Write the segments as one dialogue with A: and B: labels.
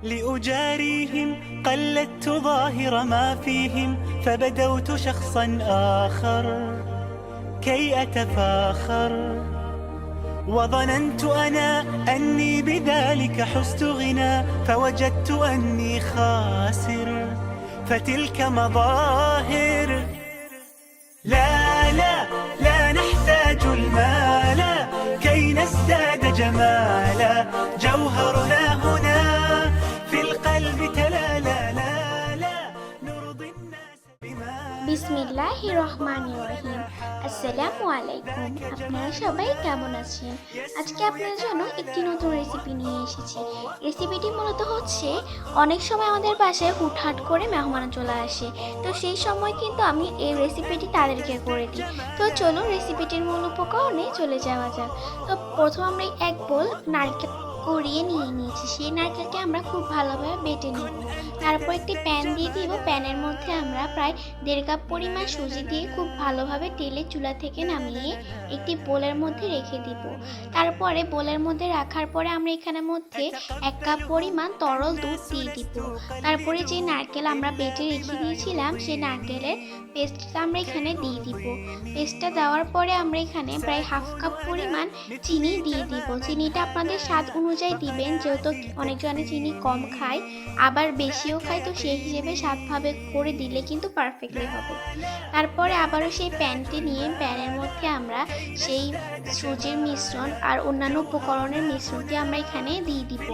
A: لأجاريهم قلدت ظاهر ما فيهم فبدوت شخصا آخر كي أتفاخر وظننت أنا أني بذلك حزت غنى فوجدت أني خاسر فتلك مظاهر لا لا لا نحتاج المال كي نزداد جمالا جوهرنا هنا في القلب تلالا لا لا نرضي الناس بما
B: বিসমিল্লাহির রহমানির রহিম। আসসালামু আলাইকুম। আপনারা সবাই কেমন আছেন? আজকে আপনাদের জন্য একটি নতুন রেসিপি নিয়ে এসেছি। রেসিপিটি মূলত হচ্ছে, অনেক সময় আমাদের বাসায় হুটহাট করে মেহমান চলে আসে, তো সেই সময় কিন্তু আমি এই রেসিপিটি তাদেরকে করে দিই। তো চলুন রেসিপিটির মূল উপকরণে চলে যাওয়া যাক। তো প্রথম আমরা এক বোল নারকেল কুড়িয়ে নিয়েছি। সেই নারকেলকে আমরা খুব ভালোভাবে বেটে নেব। তারপর একটি প্যান দিয়ে দিব। প্যানের মধ্যে আমরা প্রায় 1.5 কাপ পরিমাণ সুজি দিয়ে খুব ভালোভাবে তেলে চুলা থেকে নামিয়ে একটি বোলের মধ্যে রেখে দিব। তারপরে বোলের মধ্যে রাখার পরে আমরা এখানের মধ্যে 1 কাপ পরিমাণ তরল দুধ দিয়ে দিব। তারপরে যে নারকেল আমরা বেটে রেখে দিয়েছিলাম সেই নারকেলের পেস্টটা আমরা এখানে দিয়ে দিব। পেস্টটা দেওয়ার পরে আমরা এখানে প্রায় 1/2 কাপ পরিমাণ চিনি দিয়ে দিব। চিনিটা আপনাদের স্বাদ অনুযায়ী দিবেন, যেহেতু অনেকজনে চিনি কম খায় আবার বেশিও খায়, তো সেই হিসেবে স্বাদভাবে করে দিলে কিন্তু পারফেক্টলি হবে। তারপরে আবারও সেই প্যানটি নিয়ে প্যানের মধ্যে আমরা সেই সুজির মিশ্রণ আর অন্যান্য উপকরণের মিশ্রণটি আমরা এখানে দিয়ে দিব।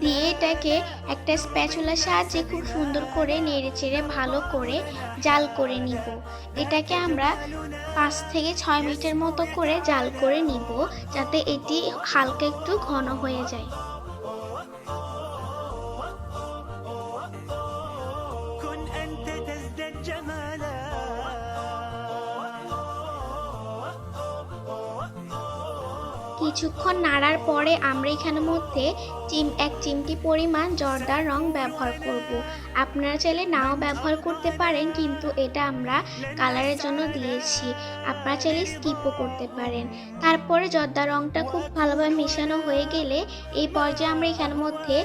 B: দিয়ে এটাকে একটা স্প্যাচুলার সাহায্যে খুব সুন্দর করে নেড়ে চেড়ে ভালো করে জাল করে নিব। এটাকে আমরা 5 থেকে 6 মিনিটের মতো করে জাল করে নিব, যাতে এটি হালকা একটু ঘন হয়ে যায়।
A: كن أنت تزداد جمالا
B: কিছুক্ষণ নাড়ার পরে আমরা এখানের মধ্যে 1 চিমটি পরিমাণ জর্দার রং ব্যবহার করব। আপনারা চাইলে নাও ব্যবহার করতে পারেন, কিন্তু এটা আমরা কালারের জন্য দিয়েছি, আপনারা চাইলে স্কিপও করতে পারেন। তারপরে জর্দার রংটা খুব ভালোভাবে মেশানো হয়ে গেলে এই পর্যায়ে আমরা এখানের মধ্যে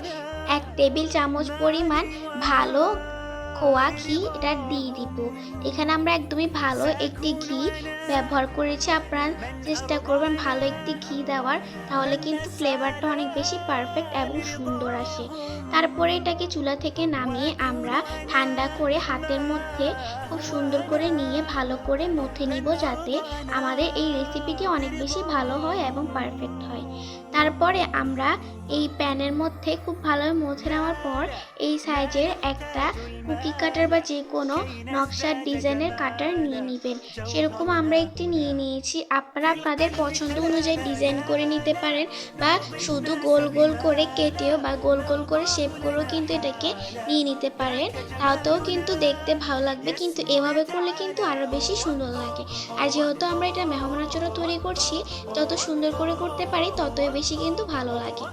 B: 1 টেবিল চামচ পরিমাণ ভালো খোয়া ঘি এটা দিয়ে দিব। এখানে আমরা একদমই ভালো একটি ঘি ব্যবহার করেছি। আপনারা চেষ্টা করবেন ভালো একটি ঘি দেওয়ার, তাহলে কিন্তু ফ্লেভারটা অনেক বেশি পারফেক্ট এবং সুন্দর আসে। তারপরে এটাকে চুলা থেকে নামিয়ে আমরা ঠান্ডা করে হাতের মধ্যে খুব সুন্দর করে নিয়ে ভালো করে মথে নিব, যাতে আমাদের এই রেসিপিটি অনেক বেশি ভালো হয় এবং পারফেক্ট হয়। তারপরে আমরা এই প্যানের মধ্যে খুব ভালোভাবে মথে নেওয়ার পর এই সাইজের একটা কুকি কাটার বা যে কোনো নকশার ডিজাইনের কাটার নিয়ে নেবেন। সেরকম আমরা একটি নিয়ে নিয়েছি। আপনারা আপনাদের পছন্দ অনুযায়ী ডিজাইন করে নিতে পারেন, বা শুধু গোল গোল করে কেটেও বা গোল গোল করে শেপ করেও কিন্তু এটাকে নিয়ে নিতে পারেন, তাতেও কিন্তু দেখতে ভালো লাগবে। কিন্তু এভাবে করলে কিন্তু আরও বেশি সুন্দর লাগে। আর যেহেতু আমরা এটা মেহমানের জন্য তৈরি করছি, যত সুন্দর করে করতে পারি ততই বেশি কিন্তু ভালো লাগে।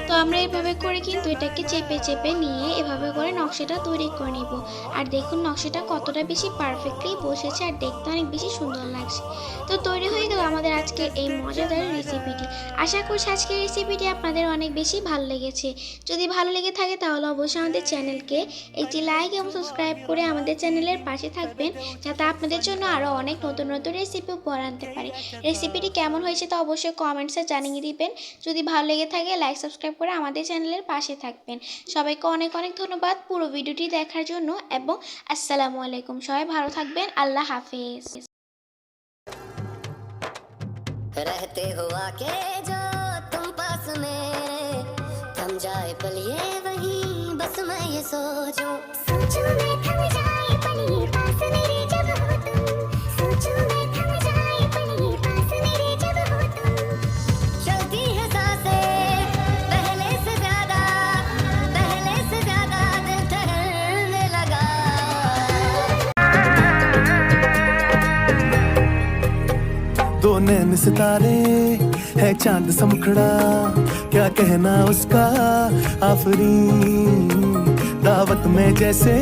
B: তো আমরা এভাবে করে কিন্তু এটাকে চেপে চেপে নিয়ে এভাবে করে নকশাটা তৈরি করে নিব। আর দেখুন নকশাটা কতটা বেশি পারফেক্টলি বসেছে আর দেখতে অনেক বেশি সুন্দর লাগছে। তো তৈরি হয়ে গেল আমাদের আজকের এই মজাদার রেসিপিটি। আশা করছি আজকের রেসিপিটি আপনাদের অনেক বেশি ভালো লেগেছে। যদি ভালো লেগে থাকে তাহলে অবশ্যই আমাদের চ্যানেলকে একটি লাইক এবং সাবস্ক্রাইব করে আমাদের চ্যানেলের পাশে থাকবেন, যাতে আপনাদের জন্য আরও অনেক নতুন নতুন রেসিপি উপহার আনতে পারি। রেসিপিটি কেমন হয়েছে তা অবশ্যই কমেন্টসে জানিয়ে দিবেন। যদি ভালো লেগে থাকে লাইক সাবস্ক্রাইব করে আমাদের চ্যানেলের পাশে থাকবেন। সবাইকে অনেক অনেক ধন্যবাদ পুরো ভিডিওটি দেখার জন্য, এবং আসসালামু আলাইকুম। সবাই ভালো থাকবেন। আল্লাহ হাফেজ।
C: रहते हो आके जो तुम पास मेरे, थम जाए पल ये वही बस मैं ये सोचूं मैं थम जाए पल ये पास मेरे जब हो तुम, सोचूं मैं थम जाए पल ये पास मेरे जब हो तुम। चलती है सांसें पहले से ज्यादा दिल ठहरने लगा।
D: दो नैन सितारे है चांद सा मुखड़ा, क्या कहना उसका आफरीन, दावत में जैसे